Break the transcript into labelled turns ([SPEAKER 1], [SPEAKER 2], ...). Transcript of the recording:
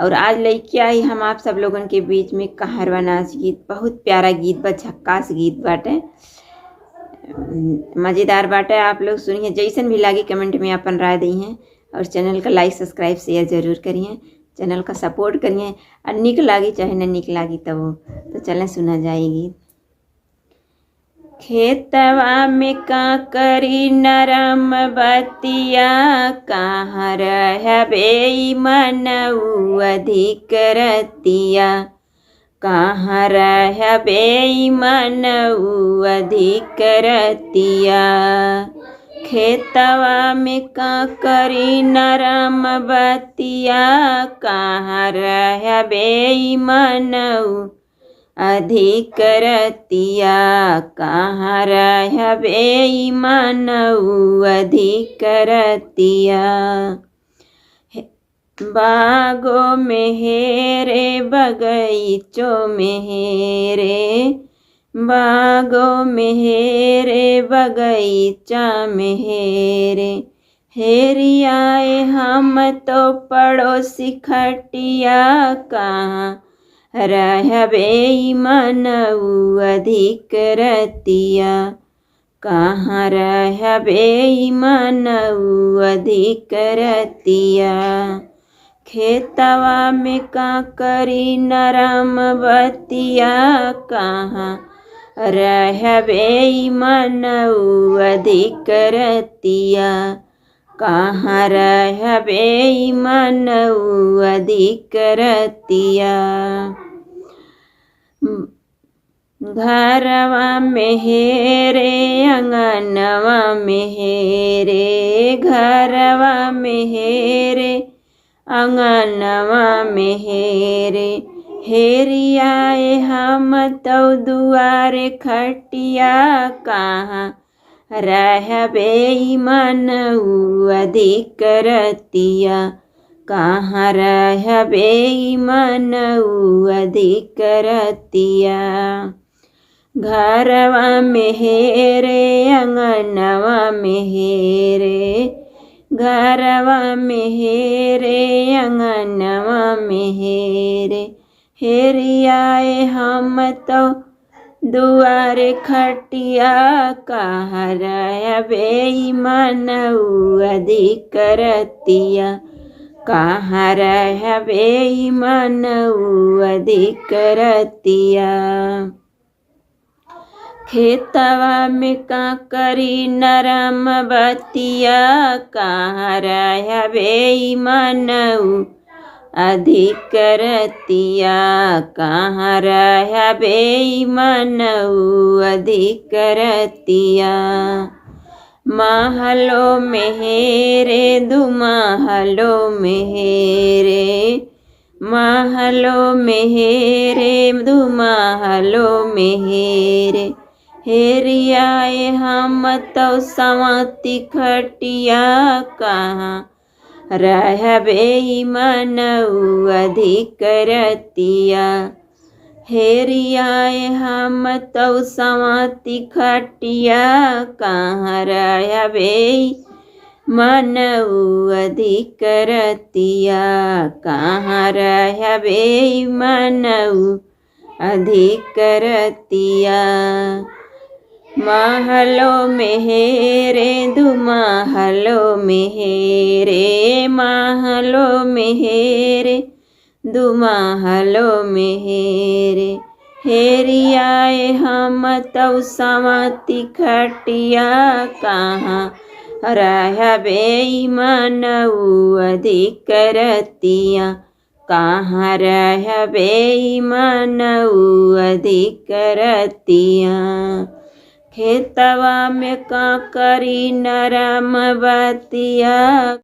[SPEAKER 1] और आज लेके आई हम आप सब लोगन के बीच में कहरवा नाच गीत। बहुत प्यारा गीत बा, झक्कास गीत बाटे, मज़ेदार बाटे। आप लोग सुनिए, जैसन भी लागी कमेंट में अपन राय दी हैं और चैनल का लाइक सब्सक्राइब शेयर ज़रूर करिए, चैनल का सपोर्ट करिए। और निक लागी चाहे न निक लागी तो चलें सुना जाएगी। खेतवा में का करी नरम बतिया, कहाँ रहबे मनऊ अधिक रतिया, कहाँ रहबे मनऊ अधिक रतिया। खेतवा में का करी नरम बतिया, कहाँ रहबे मनऊ अधिक रतिया, कहाँ रहबे मनऊ अधिक रतिया। बागों में हेरे बगीचों में हेरे, बागों में हेरे बगीचा में हेरे, हेरियाए हम तो पड़ोसी खटिया, कहाँ रहबे मनऊ अधिक रतिया, कहाँ रहबे मनऊ अधिक रतिया। खेतवा में का करी नरम बतिया, कहाँ रहबे मनऊ अधिक रतिया, कहाँ रहबे मनऊ अधिक रतिया। घरवा में हेरे अंगनवा में हेरे, घरवा में हेरे अंगनवा में हेरे, हेरियाए हम तो दुआरे खटिया, कहाँ रहबे मनऊ अधिक रतिया, कहाँ रहबे मनऊ अधिक रतिया। घरवा में हेरे अंगनवा में हेरे, घरवा में हेरे अंगनवा में हेरे, हेरियाए हम तो दुआरे खटिया, कहाँ रहबे मनऊ अधिक रतिया, कहाँ रहबे मनऊ अधिक रतिया। खेतवा में का करी नरम बतिया, कहाँ रहबे मनऊ अधिक रतिया, कहाँ रहबे मनऊ अधिक रतिया। महलों में हेरे दुमहलों में हेरे, महलों में हेरे दुमहलों में हेरे, हेरियाए हम तो संवती खटिया, कहाँ रहबे मनऊ अधिक रतिया, हेरियाए हम तो संवती खटिया, कहाँ रहबे मनऊ अधिक रतिया, कहाँ रहबे मनऊ अधिक रतिया। महलों में हेरे दुमहलों में हेरे, महलों में हेरे दुमहलों में हेरे, हेरियाए हम तो संवती खटिया, कहाँ रहबे मनऊ अधिक रतिया, कहाँ रहबे मनऊ अधिक रतिया। खेतवा में का करी नरम बतिया,